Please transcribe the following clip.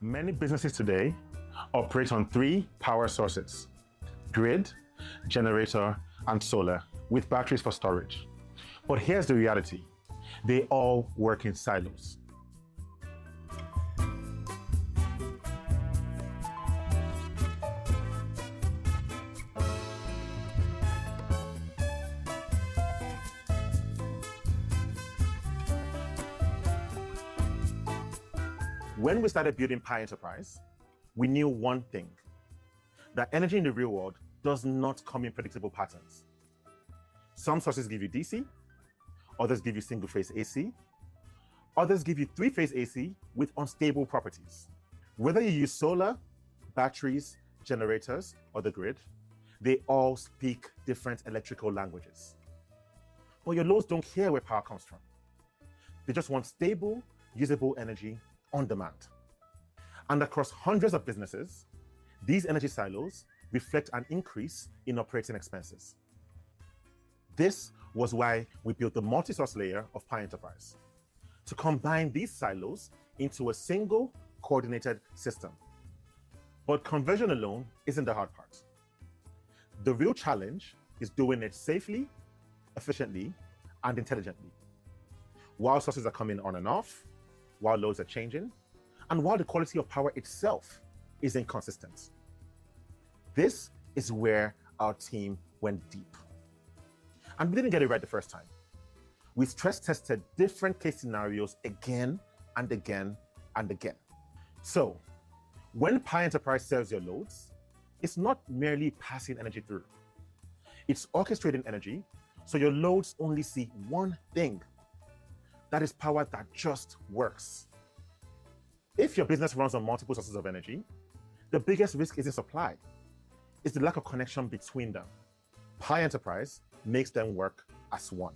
Many businesses today operate on three power sources: grid, generator, and solar, with batteries for storage. But here's the reality: they all work in silos. When we started building Pai Enterprise, we knew one thing: that energy in the real world does not come in predictable patterns. Some sources give you DC, others give you single-phase AC, others give you three-phase AC with unstable properties. Whether you use solar, batteries, generators, or the grid, they all speak different electrical languages. But your loads don't care where power comes from. They just want stable, usable energy on demand. And across hundreds of businesses, these energy silos reflect an increase in operating expenses. This was why we built the multi-source layer of Pai Enterprise, to combine these silos into a single coordinated system. But conversion alone isn't the hard part. The real challenge is doing it safely, efficiently, and intelligently, while sources are coming on and off, while loads are changing, and while the quality of power itself is inconsistent. This is where our team went deep. And we didn't get it right the first time. We stress tested different case scenarios again and again and again. So, when Pai Enterprise serves your loads, it's not merely passing energy through. It's orchestrating energy so your loads only see one thing: that is power that just works. If your business runs on multiple sources of energy, the biggest risk isn't supply, it's the lack of connection between them. Pai Enterprise makes them work as one.